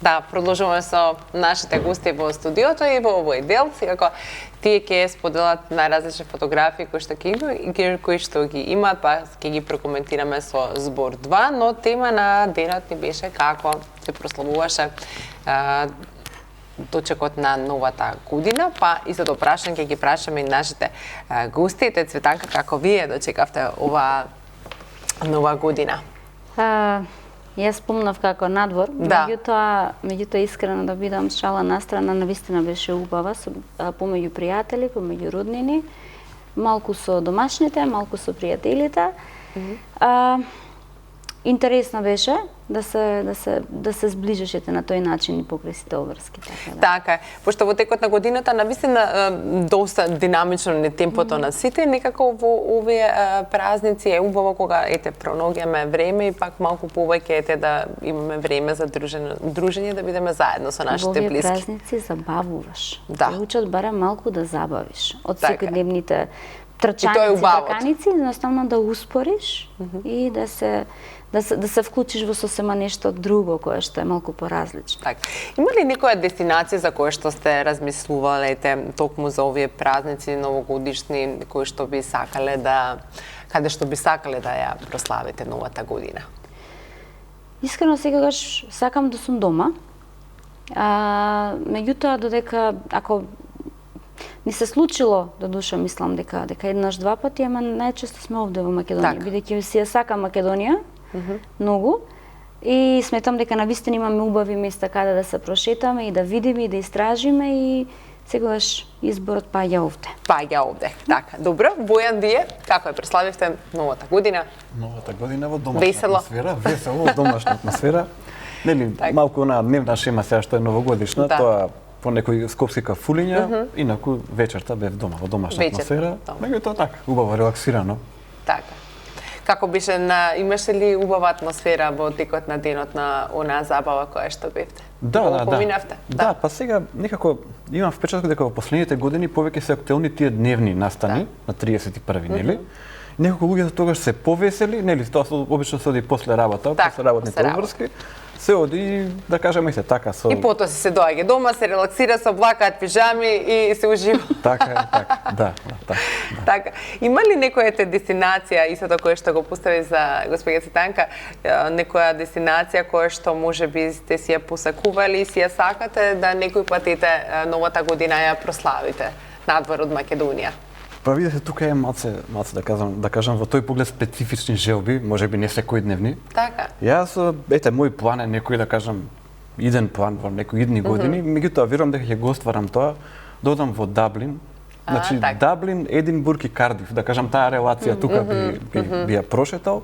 Да, продолжуваме со нашите гости во студиото и во овој дел, секако тие ќе споделат најразлични фотографии кои што ги имаат, па ќе ги прокоментираме со збор 2, но тема на денот ни беше како се прославуваше дочекот на новата година, па истото прашање ќе ги прашаме и нашите гости. Цветанка, како вие дочекавте оваа нова година? Јас спомнав како надвор, да. меѓутоа искрено да бидам шала настрана, навистина беше убава, помеѓу пријатели, помеѓу роднини, малку со домашните, малку со пријателите. Интересно беше да се зближишете на тој начин и покрај сите обврски. Така е, пошто во текот на годината навистина доста динамично не темпото на сите, некако во овие празници е убаво кога проногиме време и пак малку повеќе да имаме време за дружење, да бидеме заедно со нашите блиски. Во овие празници забавуваш. Да. Те учат барем малку да забавиш од секојдневните трчаници, трканици, едноставно да успориш и да се вклучиш во сосема нешто друго кое што е малку поразлично. Така. Има ли некоја дестинација за која што сте размислувале токму за овие празници новогодишни кои што би сакале каде што би сакале да ја прославите новата година? Искрено секогаш сакам да сум дома. Меѓутоа додека ако ни се случило, до душа мислам дека еднаш два пати, ама најчесто сме овде во Македонија, бидејќи си ја сакам Македонија многу и сметам дека навистина имаме убави места каде да се прошетаме и да видиме и да истражиме и секогаш изборот паѓа овде. Паѓа овде, така. Добро, Бојан, вие како ја прославивте новата година? Новата година во домашна атмосфера, весело во домашна атмосфера. Нели, малку на дневна шема сега што е новогодишна, тоа по некои скопски кафулиња, инаку вечерта бев дома во домашна атмосфера. Меѓутоа така, убаво релаксирано. Така. Како беше имаше ли убава атмосфера во текот на денот на онаа забава која што бевте? Да. Поминавте? Да, па сега некако имам впечаток дека во последните години повеќе се актуелни тие дневни настани на 31-ви, нели? Некако луѓето тогаш се повесели, нели, тоа обично се оди после работа, после работните обврски. Се оди, да кажеме се така со... И потоа се доаѓа дома, се релаксира, се облакаат пижами и се ужива. Така, да. Така. Има ли некоја дестинација, истото која што го постави за господја Цветанка, некоја дестинација која што можеби сте си ја посакували и си ја сакате да некој пат новата година ја прославите надвор од Македонија? Па видите, тука е малце да кажам во тој поглед специфични желби, можеби не секојдневни. Така. Јас мој план е некој да кажам иден план во некои идни години, меѓутоа верувам дека ќе го остварам тоа, да одам во Даблин. Значи Даблин, Единбург и Кардиф, да кажам таа релација тука би ја прошетал.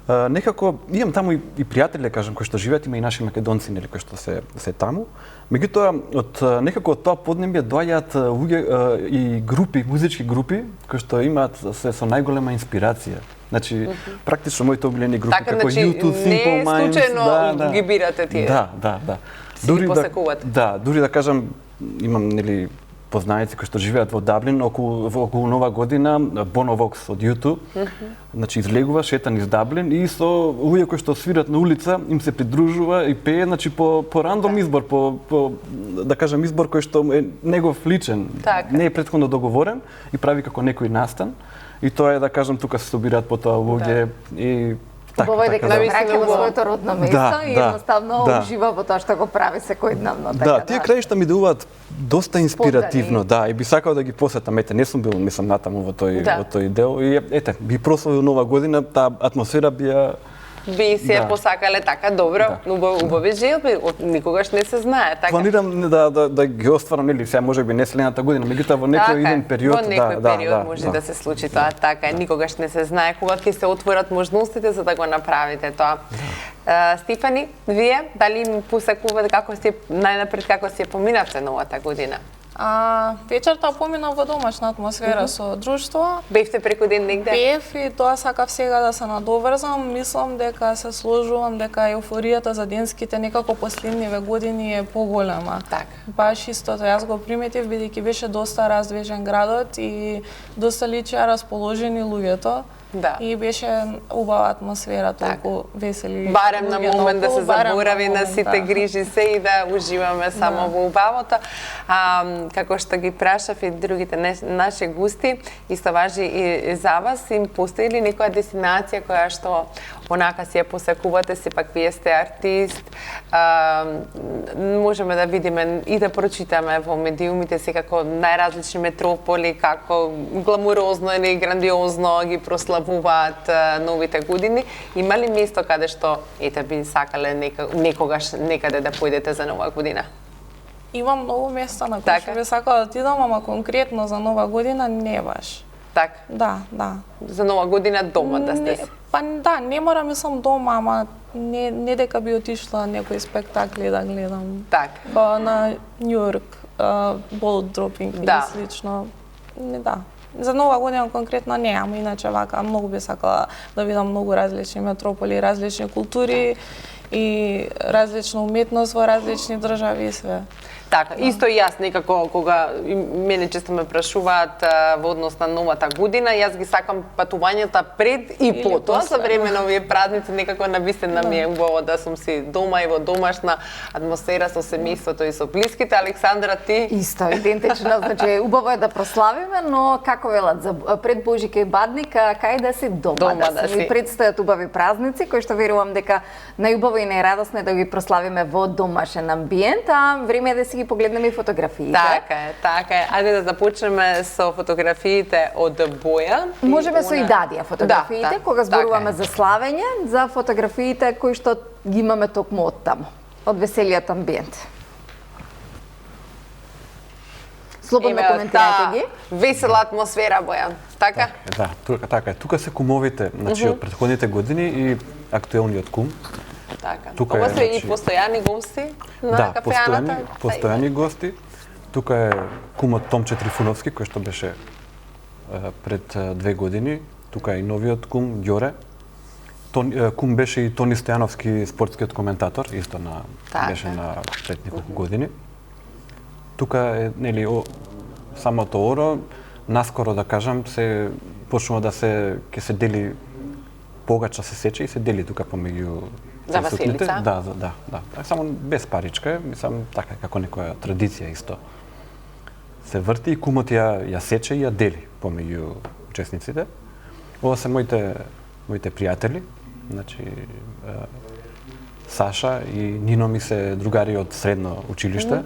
Некако имам таму и пријатели, да кажам, кои што живеат, има и наши македонци, нели, кои што се таму. Меѓутоа, некако од тоа поднебје доаѓаат луѓе и групи, музички групи, кои што имаат се со најголема инспирација. Значи, практично моите омилени групи како U2, Simple Minds, не случајно ги бирате тие. Да. Дури посакувате. Дури да кажам, имам нели познаници кои што живеат во Даблин околу нова година, Bono Vox од U2, значи излегува, шета низ Даблин и со луѓе кои што свират на улица им се придружува и пее, значи по рандом избор, по да кажам избор кој што е негов личен, не е претходно договорен и прави како некој настан. И тоа е, да кажам, тука се собираат потоа луѓе и Убаво е дека се враќа во своето родно место и едноставно ужива во тоа што го прави секојдневно. Да, тие краишта ми делуваат доста инспиративно, и би сакал да ги посетам. Не сум бил, мислам, натаму во тој дел и би прославил нова година, таа атмосфера би се посакале така добро, убави желби, никогаш не се знае. Така. Планирам да ги остварам, нели, сега можеби не следната година, меѓутоа во некој иден период. Во некој период може да се случи тоа, така, никогаш не се знае кога ќе се отворат можностите за да го направите тоа. Стефани, вие дали им посакувате најнапред како си поминавте новата година? Вечерта поминав во домашна атмосфера со друштво. Бевте преку ден негде? Бев и тоа сакав сега да се надоврзам. Мислам дека се сложувам дека еуфоријата за денските некако последниве години е поголема. Така. Баш истото, јас го приметив бидејќи беше доста раздвижен градот и доста личија расположени луѓето. Да. И беше убава атмосфера, толку весели. Барем на момент да се заборави на сите грижи се и да уживаме само во убавото. Како што ги прашав и другите наши гости, исто важи и за вас, им постои ли некоја дестинација која што онака си ја посакувате, сепак вие сте артист, можеме да видиме и да прочитаме во медиумите секако најразлични метрополи, како гламурозно или грандиозно ги прославуваат новите години. Има ли место каде што ете би сакале некогаш некаде да појдете за нова година? Има многу места на кои што би сакала да отидам, ама конкретно за нова година не баш. Така? Да. За нова година дома да сте? Па да, не морам мислам дома, ама не дека би отишла некои спектакли да гледам. Така. Па на Њујорк, ball dropping или слично. Не, да. За нова година конкретно не, ама иначе вака многу би сакала да видам многу различни метрополи, различни култури и различна уметност во различни држави и све. Така, исто и јас некако кога мене често ме прашуваат во однос на новата година, јас ги сакам патувањата пред и потоа, за време на овие празници некако навистина ми е убаво да сум си дома и во домашна атмосфера со семејството и со блиските. Александра, ти? Исто, идентично, значи убаво е да прославиме, но како велат за пред Божика и Бадника, кај да си дома да си предстојат убави празници, кои што верувам дека најубаво и најрадосно е да ги прославиме во домашен амбиент, а време е да си ги погледнеме и фотографиите. Така е. Ајде да започнеме со фотографиите од Боја. Можеме со Идадија фотографиите, кога зборуваме за славење, за фотографиите кои што ги имаме токму од таму, од веселиот амбиент. Слободно коментирајте ги. Весела атмосфера, Бојан. Така? Да, така е. Тука се кумовите, значи од претходните години и актуелниот кум. Така. Ова се и постојани гости на кафеаната? Да, постојани гости. Тука е кумот Томче Трифуновски, кој што беше пред 2 години. Тука е и новиот кум, Ѓоре. Кум беше и Тони Стојановски, спортскиот коментатор, исто беше на пред неколку години. Тука е, нели, самото оро, наскоро да кажам, се почнува да ќе се дели погача се сече и се дели тука помеѓу за Василица? Да. Само без паричка, мислам така како некоја традиција исто. Се врти и кумот ја сече и ја дели помеѓу учесниците. Ова се моите пријатели, значи Саша и Нино ми се другари од средно училиште,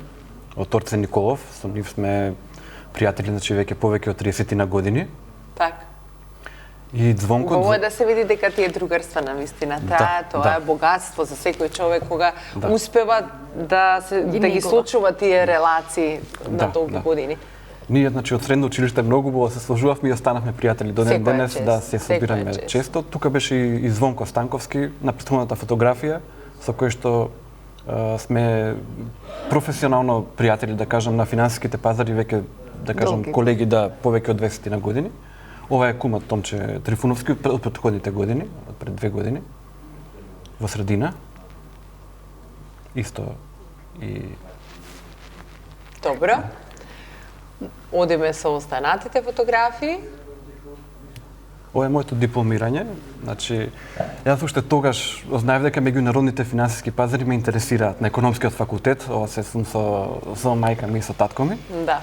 од Торце Николов, со нив сме пријатели, значи повеќе од 30 на години. Така. И Звонко... Убаво е да се види дека ти е другарства на вистината. Тоа е богатство за секој човек кога успева да ги случува тие релации на толку години. Ние, значи, од средно училиште многу убаво се сложувавме и останавме пријатели до ден денес, да се собираме често. Тука беше и Звонко Станковски на претходната фотографија, со кој што сме професионално пријатели, да кажам, на финансиските пазари, веќе, да кажам, колеги повеќе од 20 на години. Ова е кумот Томче Трифуновски од претходните години, од пред 2 години, во средина. Исто и... Добро. Одиме со останатите фотографии. Ова е моето дипломирање. Значи, јас уште тогаш знаев дека меѓународните финансиски пазари ме интересираат на економскиот факултет. Ова се сум со мајка ми и со татко ми. Да.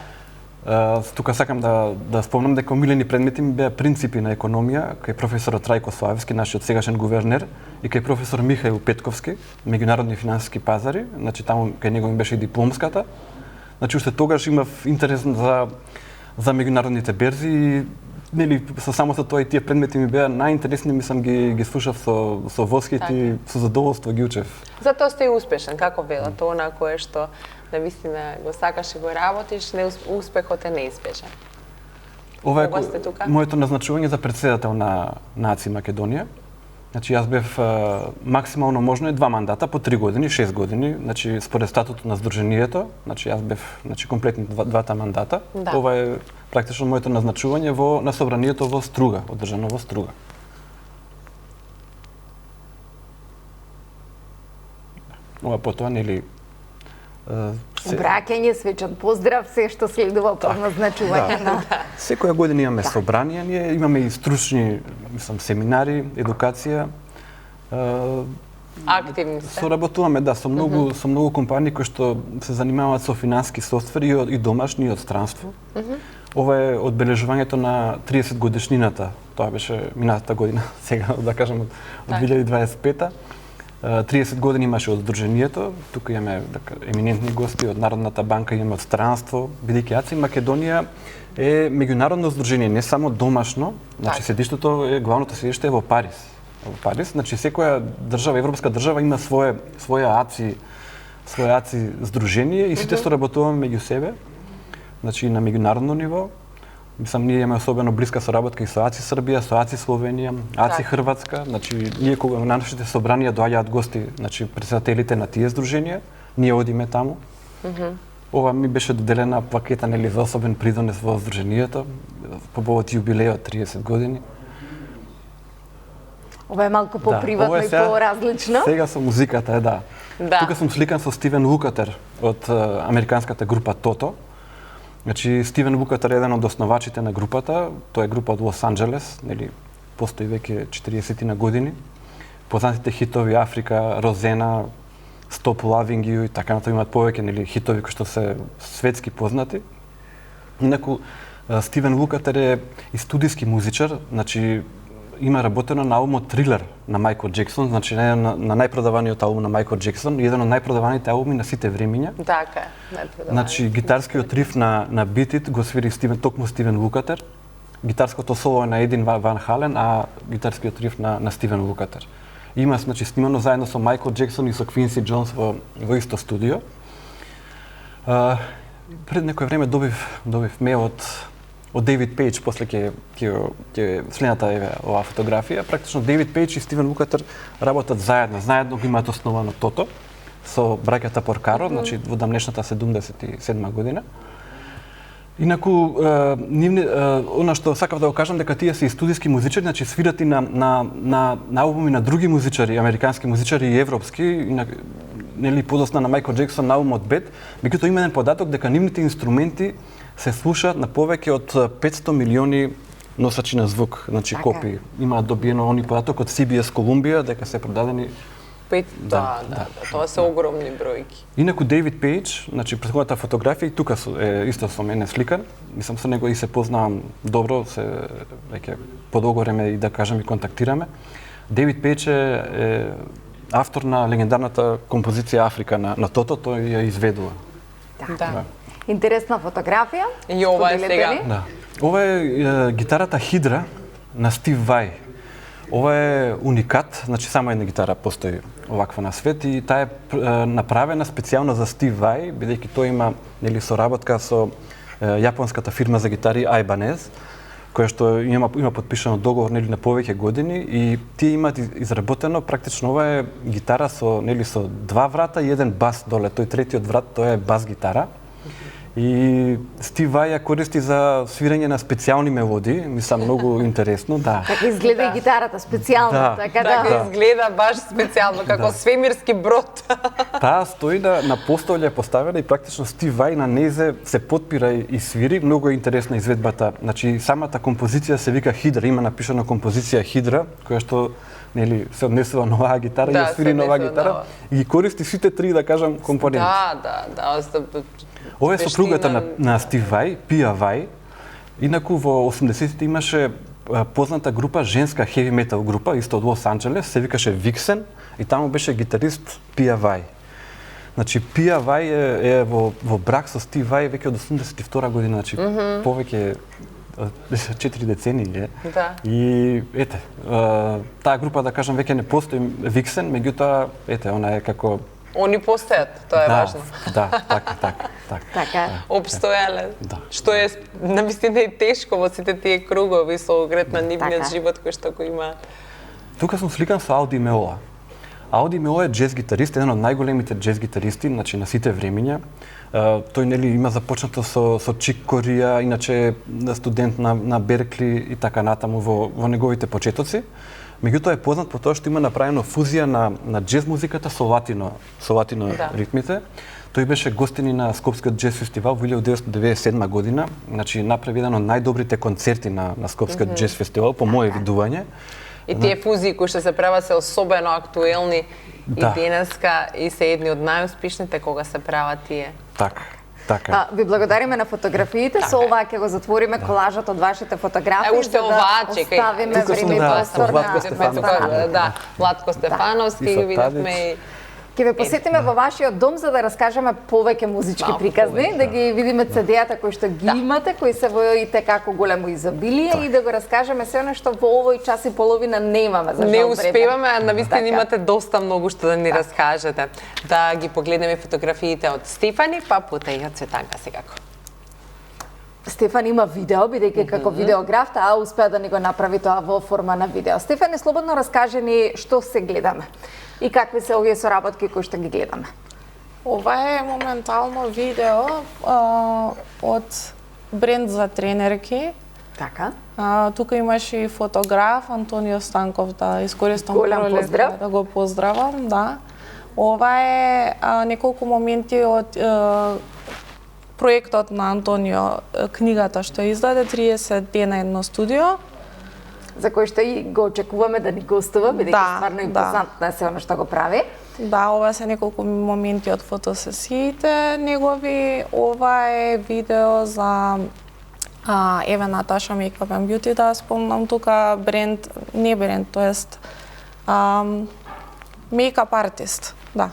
Тука сакам да спомнам дека омилени предмети ми беа принципи на економија кај професорот Трајко Славевски, нашиот сегашен гувернер, и кај професор Михаил Петковски, меѓународни финансиски пазари, значи таму кај него ми беше и дипломската. Значи уште тогаш имав интерес за меѓународните берзи и нели со самото тоа и тие предмети ми беа најинтересни, мислам ги слушав со восхит и со задоволство ги учев. Затоа сте и успешен, како велат, тоа на кое што навистина го сакаш и го работиш, успехот е неизбежен. Ова е моето назначување за претседател на АЦИ Македонија. Значи јас бев максимално можно 2 мандата по 3 години, 6 години, значи според статутот на здруженијето, значи јас бев комплетни 2 мандата. Да. Ова е практично моето назначување на собранието во Струга, одржано во Струга. Ова потоа нели Браќање, свечен поздрав, се што следува по назначување. Секоја година имаме собрание, ние имаме и стручни мислам, семинари, едукација. Активни сте? Соработуваме, да, со многу компании кои што се занимаваат со финансиски софтвери и домашни и од странство. Ова е одбележувањето на 30 годишнината. Тоа беше минатата година, сега да кажам од 2025-та. 30 години имаше од Сдруженијето, тука имаме еминентни гости од Народната банка, имаме од странство, бидејќи АЦИ Македонија е меѓународно здружение, не само домашно, значи седиштето е, главното седиште е во Париз. Во Париз, значи секоја држава, европска држава има своја АЦИ здружение и сите соработуваме меѓу себе, значи на меѓународно ниво. Мислам, ние имаме особено блиска соработка и со АЦИ Србија, со АЦИ Словенија, АЦИ Хрватска, значи ние кога на нашите собранија доаѓаат гости, значи претседателите на тие здруженија, ние одиме таму. Ова ми беше доделена пакета нели за особен придонес во здруженијето по повод јубилеот 30 години. Ова е малку поприватно и поразлично. Сега со музиката да. Тука сум сликан со Стивен Лукатер од американската група Тото. Значи Стивен Лукатер е еден од основачите на групата, тоа е група од Лос Анџелес, нели постои веќе 40 на години. Познатите хитови Африка, Розена, Stop Loving You и така натаму имаат повеќе нели хитови кои што се светски познати. Инаку Стивен Лукатер е и студиски музичар, значи има работено на албумот Трилер на Мајкл Џексон, значи на најпродаваниот албум на Мајкл Џексон, еден од најпродаваните албуми на сите времиња. Така е, најпродаваниот. Значи гитарскиот риф на Beat It го свири токму Стивен Лукатер. Гитарското соло е на Един Ван Хален, а гитарскиот риф на Стивен Лукатер. Има значи снимано заедно со Мајкл Џексон и со Квинси Џонс во исто студио. Пред некој време добив мейл од Дейвид Пејдж, после ќе следната е оваа фотографија. Практично Дейвид Пејдж и Стивен Лукатер работат заедно го имаат основано Тото со браќата Поркаро, значи во дамнешната 77 година. Инаку, она што сакав да го кажам дека тие се и студиски музичари, значи свират и на албуми на други музичари, американски музичари и европски, нели подосна на Мајкл Џексон на албумот Bad, меѓутоа има еден податок дека нивните инструменти се слушаат на повеќе од 500 милиони носачи на звук, значи копии. Имаат добиено они податок од CBS Колумбија дека се продадени тоа се огромни бројки. Инаку Дейвид Пејдж, значи претходната фотографија и тука е исто со мене сликан. Мислам со него и се познавам добро, се веќе подолго време и да кажам и контактираме. Дейвид Пејдж е автор на легендарната композиција Африка на Тото, тој ја изведува. Да. Интересна фотографија. И ова е сега. Да. Ова е гитарата Хидра на Стив Вај. Ова е уникат, значи само една гитара постои оваква на свет и таа е направена специјално за Стив Вај, бидејќи тој има нели соработка со јапонската фирма за гитари Ibanez, која што има потпишано договор нели на повеќе години и тие имаат изработено практично ова е гитара со нели со два врата и еден бас доле, тој третиот врат тоа е бас гитара. И Стив Вај ја користи за свирење на специјални мелодии, мислам многу интересно, да. Така изгледа и гитарата специјално, така да. Така изгледа баш специјално, како свемирски брод. Таа стои на постолја поставена и практично Стив Вај на незе се потпира и свири, многу е интересна изведбата. Значи самата композиција се вика Хидра, има напишано композиција Хидра, која што нели се однесува на оваа гитара и ја свири на оваа гитара и ги користи сите три да кажам компоненти. Да. Ова е сопругата на Стив Вај, Пија Вај. Инаку во 80-тите имаше позната група, женска хеви метал група, исто од Лос Анџелес, се викаше Виксен и таму беше гитарист Пија Вај. Значи Пија Вај е во брак со Стив Вај веќе од 82 година, значи повеќе 4 децении е. Да. И ете, таа група да кажам веќе не постои Виксен, меѓутоа ете, она е како Они постојат, тоа е важно. Да, така. Обстојале. Да. Што е навистина и тешко во сите тие кругови со оглед на нивниот живот кој што го има. Тука сум сликан со Ауди Меола. Ауди Мео е джез гитарист, еден од најголемите джез гитаристи, значи на сите времиња. Тој нели има започнато со Чик Корија, иначе студент на Беркли и така натаму во неговите почетоци. Меѓутоа е познат по тоа што има направено фузија на джез музиката со латино ритмите. Тој беше гостини на Скопскиот джез фестивал во 1997 година, значи направи еден од најдобрите концерти на Скопскиот джез фестивал по мое видување. И тие фузии кои што се прават се особено актуелни и денеска и се едни од најуспешните кога се прават тие. Така. Ви благодариме на фотографиите, со ова ќе го затвориме колажот од вашите фотографии. Уште оваа, чекај. Оставиме време и простор на Владко Стефановски, ги видовме и ќе ве посетиме во вашиот дом за да раскажеме повеќе музички приказни, да ги видиме CD-та кои што ги имате, кои се во како големо изобилие и да го раскажеме се она што во овој час и половина не имаме за жал време. Не успеваме, а навистина имате доста многу што да ни раскажете. Да ги погледнеме фотографиите од Стефани, па потоа и од Цветанка секако. Стефан има видео, бидејќи како видеограф, успеа да ни го направи тоа во форма на видео. Стефане, слободно раскажи ни што се гледаме и какви се овие соработки кои што ги гледаме. Ова е моментално видео од бренд за тренерки. Така. Тука имаше и фотограф Антонио Станков, да искористам поздрав. Да го поздравам, да. Ова е неколку моменти од проектот на Антонио, книгата што издаде 30 дена едно студио, за кој што и го очекуваме да ни гостува, бидејќи стварно импозантно е се она што го прави. Да, ова се неколку моменти од фотосесиите негови. Ова е видео за Еве Наташа Makeup and Beauty, да спомнам тука бренд, не бренд, тоест мейкап артист, да.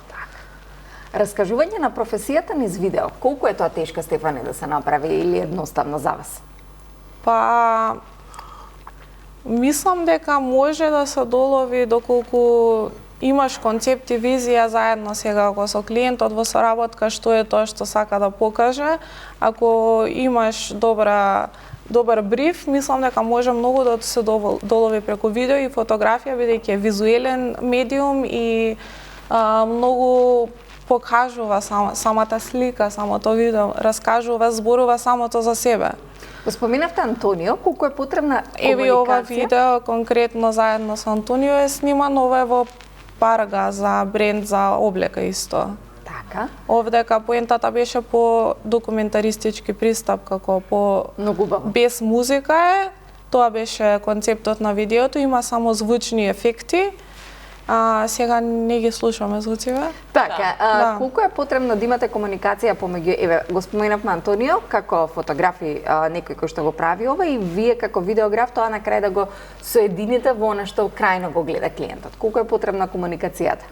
Раскажување на професијата низ видео, колку е тоа тешко, Стефане, да се направи или едноставно за вас? Па мислам дека може да се долови доколку имаш концепт и визија заедно сега ако со клиентот во соработка што е тоа што сака да покаже. Ако имаш добар бриф, мислам дека може многу да се долови преку видео и фотографија, бидејќи е визуелен медиум и многу покажува самата слика, самото видео, раскажува, зборува самото за себе. Го споменавте Антонио, колку е потребна комуникација? Еви ова видео конкретно заедно со Антонио е снимано, ова е во Парга за бренд за облека исто. Така. Овдека поентата беше по документаристички пристап, како по без музика е. Тоа беше концептот на видеото, има само звучни ефекти. Сега не ги слушаме звуциве. Така, колку е потребно да имате комуникација помеѓу, еве, го споменавме Антонио како фотографи, некој кој што го прави ова и вие како видеограф, тоа на крај да го соедините во она што крајно го гледа клиентот. Колку е потребна комуникацијата?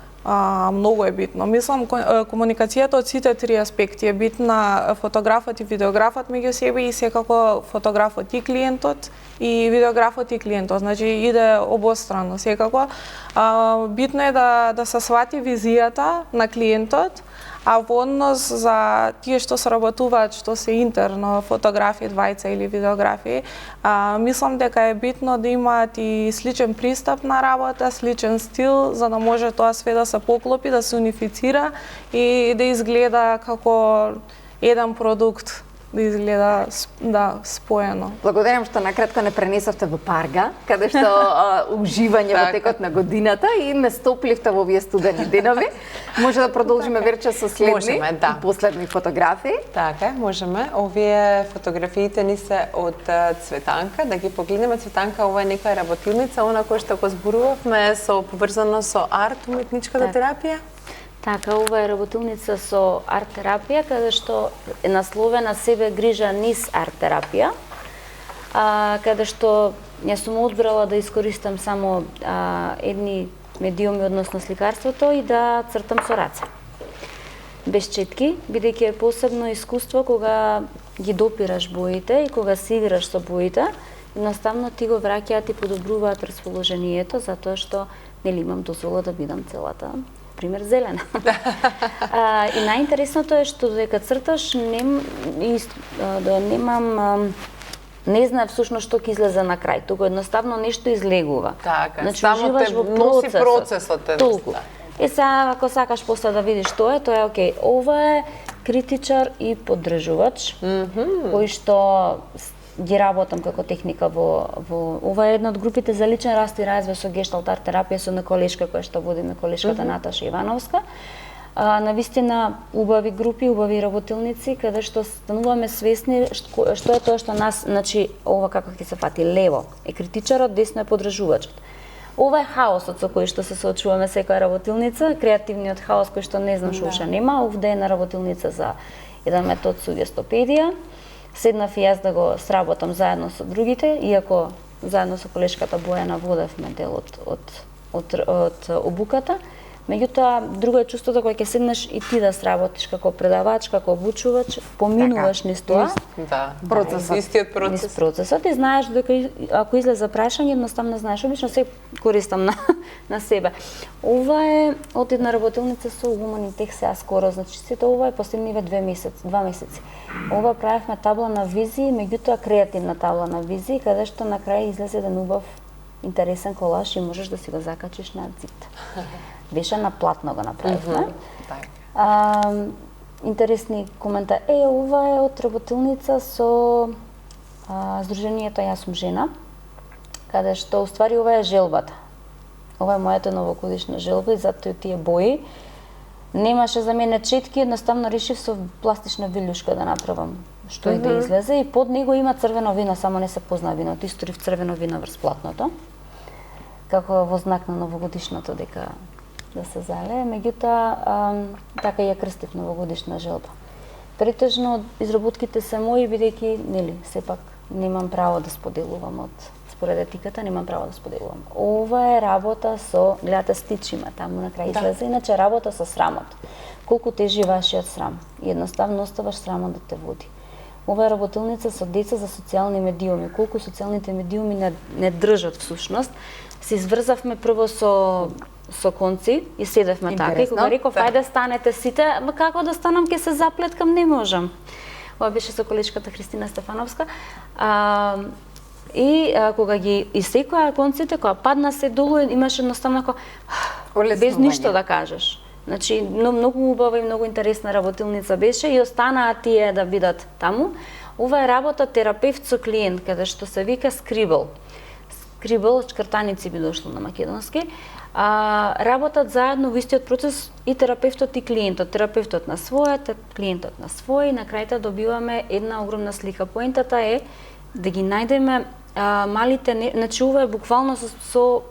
Многу е битно. Мислам, комуникацијата од сите три аспекти е битна, фотографот и видеографот меѓу себе и секако фотографот и клиентот и видеографот и клиентот. Значи иде обострано секако. Битно е да се свати визијата на клиентот, а во однос за тие што сработуваат, што се интерно, фотографии, двајца или видеографии, мислам дека е битно да имаат и сличен пристап на работа, сличен стил, за да може тоа све да се поклопи, да се унифицира и да изгледа како еден продукт, да изгледа споено. Благодарам што накратко не пренесовте во Парга, каде што уживање во текот на годината и ме стопливте во овие студени денови. Може да продолжиме вечер со следни и последни фотографии. Така, можеме. Овие фотографиите ни се од Цветанка, да ги погледнеме. Цветанка, ова е некоја работилница, она која што го зборувавме поврзано со арт, уметничката терапија. Така, ова е работилница со арт-терапија, каде што е насловена себе грижа низ арт-терапија, каде што ја сум одбрала да искористам само едни медиуми, односно сликарството и да цртам со раце. Без четки, бидејќи е посебно искуство кога ги допираш боите и кога си играш со боите, едноставно ти го враќаат и подобруваат расположението, затоа што нели имам дозвола да бидам целата пример зелена. И најинтересното е што дека црташ не знае всушност што ќе излезе на крај, туку едноставно нешто излегува. Така, значи, само те носи процесот. Толку. сега ако сакаш после да видиш тоа е окей. Ова е критичар и поддржувач, кој што ги работам како техника во ова е една од групите за личен раст и развој со гешталт арт терапија со една колешка која што водиме, колешката Наташа Ивановска. Навистина убави групи, убави работилници, каде што стануваме свесни што е тоа што нас, значи, ова како ќе се фати, лево е критичарот, десно е поддржувачот. Ова е хаосот со кој што се соочуваме секоја работилница, креативниот хаос кој што не знам што уште нема, овде е на работилница за еден метод сугестопедија. Седнав и јас да го сработам заедно со другите, иако заедно со колешката Бојана водевме дел од обуката. Меѓутоа, друго е чувството кога ќе седнеш и ти да сработиш како предавач, како обучувач, поминуваш низ тоа. Процесот. Истиот процес. Низ процесот и знаеш дека ако излезе прашање, едноставно знаеш, обично се користам на себе. Ова е од една работилница со Humanitech сега скоро, значи сето ова е последниве 2 месеци. Ова правевме табла на визии, меѓутоа креативна табла на визии, каде што на крај излезе еден убав интересен колаж и можеш да си го закачиш на зид. Беше на платно го направивме. Интересни коментари. Ова е од работилница со Сдруженијето Јас сум жена, каде што уствари ова е желбата. Ова е мојата новогодишна желба и затоа тие бои. Немаше за мене четки, едноставно решив со пластична вилјушка да направам што и да излезе и под него има црвено вино, само не се познава виното. Историв црвено вино врз платното. Како во знак на новогодишното дека да се залее, меѓутоа така ја крстив новогодишна желба. Претежно изработките се мои, бидејќи нели сепак немам право да споделувам според етиката, немам право да споделувам. Ова е работа со, гледате стичима, таму на крај излезе, иначе работа со срамот. Колку тежи вашиот срам и едноставно оставаш срамот да те води. Ова е работилница со деца за социјални медиуми. Колку социјалните медиуми не држат всушност. Се изврзавме прво со конци и седевме така и кога реков ајде станете сите, ама како да станам, ќе се заплеткам, не можам. Ова беше со колешката Христина Стефановска. Кога ги исекоа конците, кога падна се долу, имаше едноставно без ништо да кажеш. Значи, многу убава и многу интересна работилница беше и останаа тие да бидат таму. Ова е работа терапевт со клиент, каде што се вика скрибл. Скрибл, чкртаници би дошло на македонски. Работат заедно во истиот процес и терапевтот и клиентот. Терапевтот на својот, клиентот на свој и на крајта добиваме една огромна слика. Поентата е да ги најдеме малите, значи ова е буквално со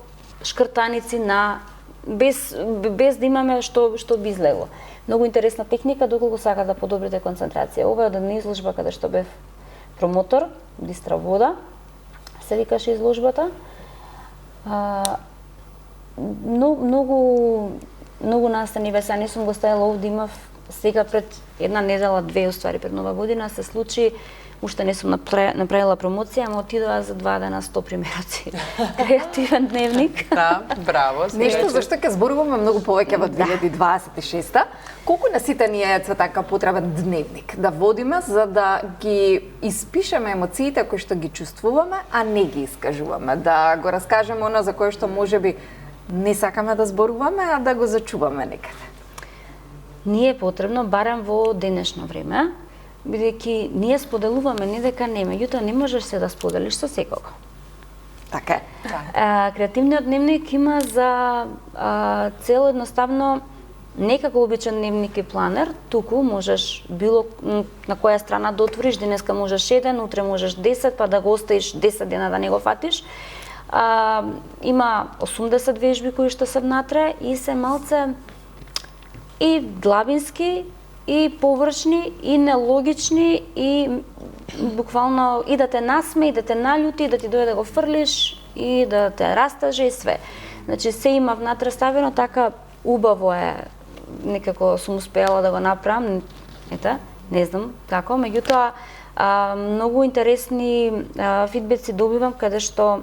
шкртаници на без да имаме што би излегло. Многу интересна техника доколку сака да подобрите концентрација. Ова е од една изложба каде што бев промотор, Бистра вода, се викаше изложбата. Многу настани веса, не сум го ставила овде, имав сега пред една недела, 2 уствари пред Нова година, се случи, уште не сум направила промоција, ама отидоа за 2 дена 100 примероци. Креативен дневник. Да, браво. Нешто за што ќе зборуваме многу повеќе во 2026-та. Колку на сите ни е така потребен дневник да водиме за да ги испишеме емоциите кои што ги чувствуваме, а не ги искажуваме, да го раскажеме она за кое што можеби не сакаме да зборуваме, а да го зачуваме некаде. Ние е потребно, барем во денешно време, бидејќи ние споделуваме, не дека не, меѓутоа не можеш се да споделиш со секого. Така е. Креативниот дневник има за цел едноставно не како обичен дневник и планер, туку можеш било на која страна да отвориш, денеска можеш 1, утре можеш 10, па да го оставиш 10 дена да не го фатиш. Има 80 вежби кои што се внатре и се малце и длабински, и површни, и нелогични, и буквално и да те насме, и да те налјути, и да ти дојде да го фрлиш, и да те растаже и све. Значи се има внатре ставено, така убаво е, некако сум успеала да го направам, не знам како, меѓутоа многу интересни фидбеци добивам каде што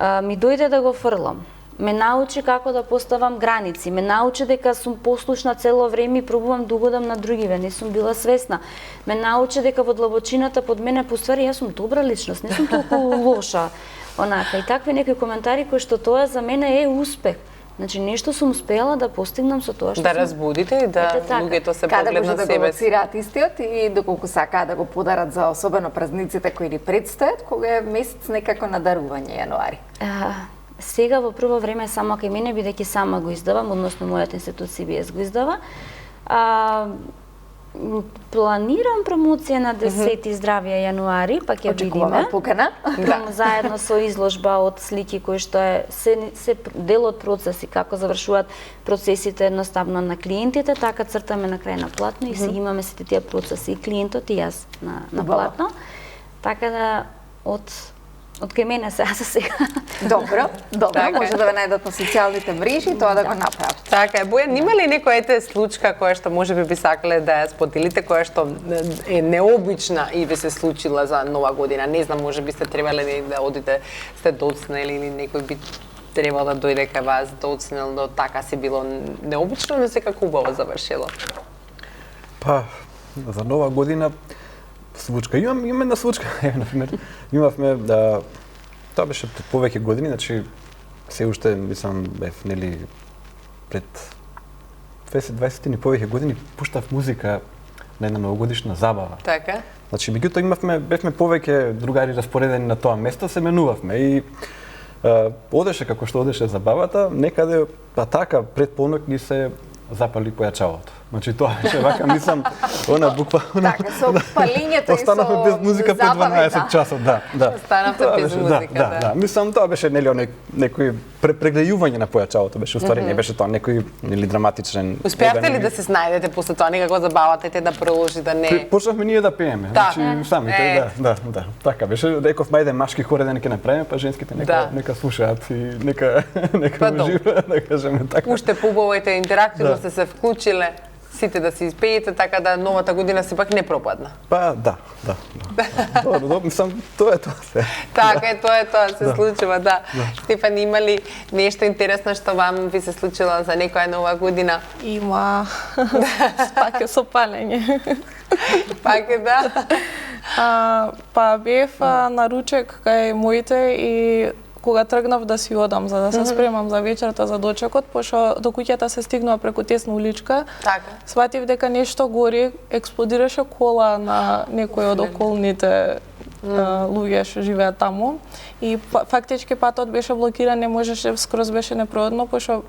ми дојде да го фрлам. Ме научи како да поставам граници, ме научи дека сум послушна цело време и пробувам да угодам на другиве, не сум била свесна. Ме научи дека во длабочината под мене поствари јас сум добра личност, не сум толку лоша. Онака и такви некои коментари кои што тоа за мене е успех. Значи нешто сум успела да постигнам со тоа што да разбудите и да луѓето се погледнат на себе. Каде може да го лоцираат истиот и доколку сакаат да го подарат за особено празниците кои ни предстојат, кога е месец некако на дарување јануари? Сега во прво време само кај мене, бидејќи сама го издавам, односно мојот институт CBS го издава. Планирам промоција на 10 здравје јануари, па ќе видиме. Покана. Заедно со изложба од слики кои што е се дел од процеси, како завршуваат процесите едноставно на клиентите, така цртаме на крај на платно и си имаме сите тие процеси и клиентот и јас на платно. Така да од кај мене за сега. Добро, може да ве најдат на социјалните мрежи и тоа да го направат. Така е, Бојан, има ли некоја случка која што можеби би сакале да ја споделите, која што е необична и ви се случила за нова година? Не знам, можеби сте требале да одите, сте доцнели или некој би требал да дојде кај вас доцнел, но така си било необично, но секако убаво завршило. Па, за нова година случка. Имаме една случка, например, имавме тоа беше пред повеќе години, значи се уште мислам бев нели пред 20 и повеќе години пуштав музика на една новогодишна забава. Така. Значи меѓутоа бевме повеќе другари распоредени на тоа место, се менувавме и одеше како што одеше забавата, некаде па така пред полнок ни се запали појачалото. Значи тоа беше вака, мислам, она буквално. Така, со палењето и со останавме без музика пред 12 часот, да. Останавте без музика, да. Мислам, тоа беше нели некој преглејување на појачалото, беше уствари не беше тоа некој нели драматичен. Успеавте ли да се снајдете после тоа, некако забавата да продолжи да не? Почнавме ние да пееме, значи самите, да. Така беше, реков мајде машки хор да не ќе направиме, па женските нека слушаат и нека уживаат, да кажеме така. Уште побавајте интерактивно сте се вклучиле. Сите да се испеете, така да новата година сепак не пропадна. Па, да. Добро, мислам, тоа е тоа се. Така е, тоа се случува, да. Стефани, има ли нешто интересно што вам ви се случило за некоја нова година? Има. Пак е со палење. Пак е, да. Па бев на ручек кај моите и кога тргнав да си одам за да се спремам за вечерта за дочекот, пошто до куќата се стигнува преку тесна уличка. Така. Сватив дека нешто гори, експлодираше кола на некој од околните луѓе што живеат таму и фактички патот беше блокиран, не можеше, скроз беше непроходно, пошто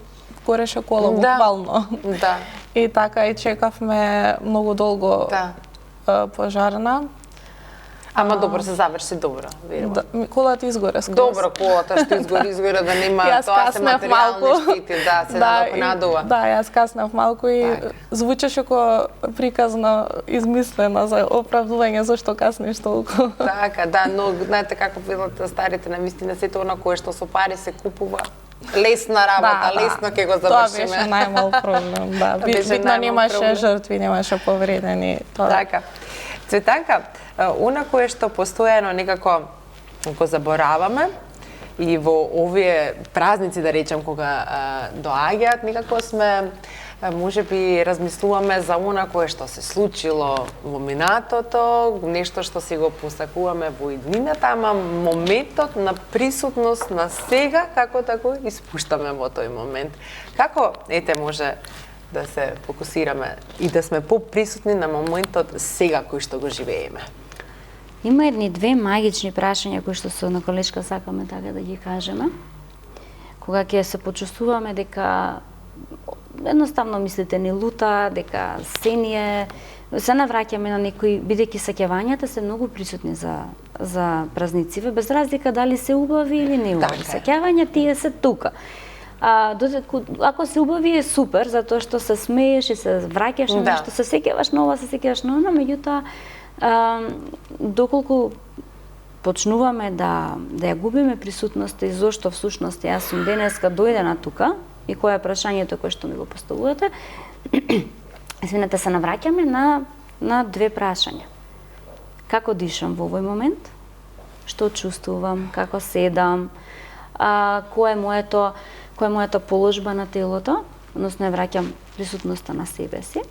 гореше кола буквално. Да. И така и чекавме многу долго пожарна. Ама добро се заврши добро, верувам. Да, колата изгоре скроз. Добро, колата што изгори да нема тоа се материјални штети, да, се надокнадува. Да, јас каснав малку и звучеше како приказна измислена за оправдување зашто каснеш толку. Така, да, но знаете како велат старите навистина, сето она кое што со пари се купува. Лесна работа, лесно ќе го завршиме. Тоа беше најмал проблем, да. Битно немаше жртви, немаше повредени. Така. Цветанка, она кое што постојано некако го забораваме и во овие празници, да речем, кога доаѓаат, некако сме, можеби размислуваме за она кое што се случило во минатото, нешто што си го посакуваме во иднината, ама моментот на присутност на сега, како тако, испуштаме во тој момент. Како, може да се фокусираме и да сме поприсутни на моментот сега кој што го живееме? Има едни две магични прашања кои што со на колешка сакаме така да ги кажеме. Кога ќе се почувствуваме дека едноставно мислите ни лута, дека се навраќаме на некои, бидејќи сеќавањата се многу присутни за празнициве, без разлика дали се убави или не убави. Сеќавања тие се тука. Ако се убави е супер, затоа што се смееш и се враќаш на нешто, се сеќаваш на ова, се сеќаваш на она, меѓутоа доколку почнуваме да ја губиме присутноста и зошто всушност јас сум денеска дојдена тука и кое е прашањето кое што ми го поставувате, извинете, се навраќаме на две прашања. Како дишам во овој момент? Што чувствувам? Како седам? Која е мојата положба на телото? Односно ја враќам присутноста на себе си,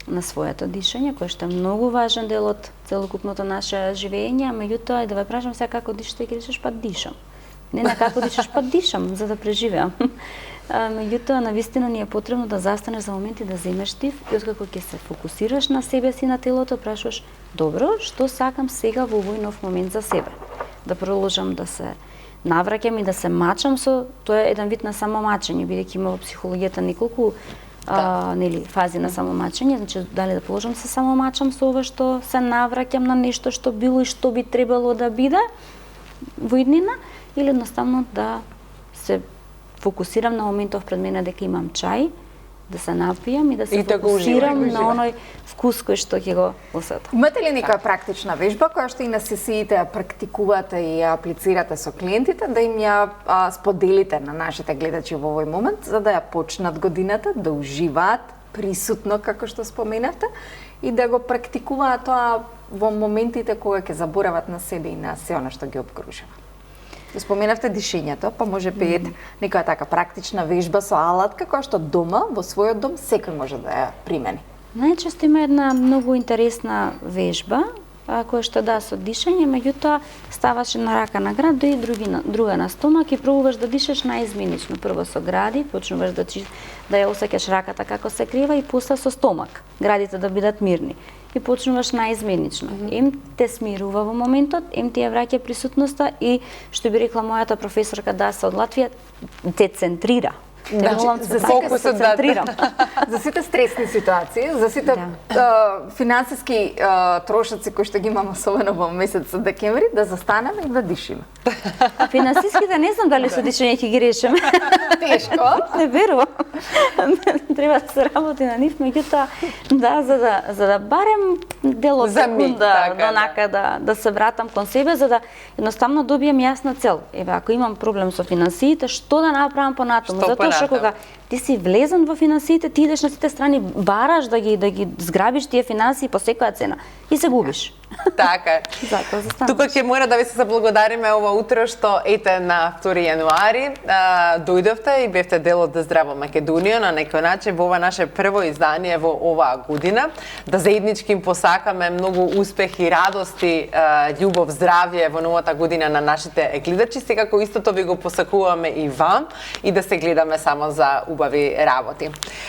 на своето дишање, кое што е многу важен дел од целокупното наше живење, а меѓутоа да ве прашам сега како дишате и ќе дишаш, па дишам. Не на како дишаш, па дишам, за да преживеам. меѓутоа навистина ни е потребно да застанеш за момент и да земеш див и откако ќе се фокусираш на себе си, на телото, прашуваш, добро, што сакам сега во овој нов момент за себе? Да продолжам да се навраќам и да се мачам со, тоа е еден вид на самомачење, бидејќи има во психологијата неколку нели фази на самомачење, значи дали да положам се самомачам со ова што се навраќам на нешто што било и што би требало да биде во иднина, или едноставно да се фокусирам на моментов пред мене дека имам чај, да се напијам и да се фокусирам на оној вкус кој што ќе го осетам. Имате ли некоја практична вежба која што и на сесиите ја практикувате и ја аплицирате со клиентите, да им ја споделите на нашите гледачи во овој момент, за да ја почнат годината, да уживаат присутно, како што споменавте, и да го практикуваат тоа во моментите кога ќе заборават на себе и на се она што ги обкружува? Споменавте дишењето, па може би некоја така практична вежба со алатка која што дома, во својот дом, секој може да ја примени. Најчесто има една многу интересна вежба, која што со дишење, меѓутоа ставаш на рака на град, и друга на стомак и пробуваш да дишаш наизменично. Прво со гради, почнуваш да ја осеќаш раката како се крива и после со стомак, градите да бидат мирни. И почнуваш наизменично. Ем те смирува во моментот, ем ти ја враќа присутноста и, што би рекла мојата професорка Даса од Латвија, те центрира. За фокусот да центрирам. За сите стресни ситуации, за сите финансиски трошоци кои што ги имаме особено во месец декември, да застанеме и да дишиме. Финансиските не знам дали со дишење ќе ги решиме. Тешко. Не верувам. Треба да се работи на нив, меѓутоа за да барем дел од секунда да се вратам кон себе, за да едноставно добием јасна цел. Еве, ако имам проблем со финансиите, што да направам понатаму? Затоа што кога ти си влезен во финансиите, ти идеш на сите страни, бараш да ги зграбиш тие финансии по секоја цена и се губиш. Така е. Тука ќе мора да ви се заблагодариме ова утро што ете на 2 јануари дојдовте и бевте дел од Здрава Македонија на некој начин во ова наше прво издание во оваа година. Да заеднички им посакаме многу успех и радости, љубов, здравје во новата година на нашите гледачи, секако истото ви го посакуваме и вам и да се гледаме само за убави работи.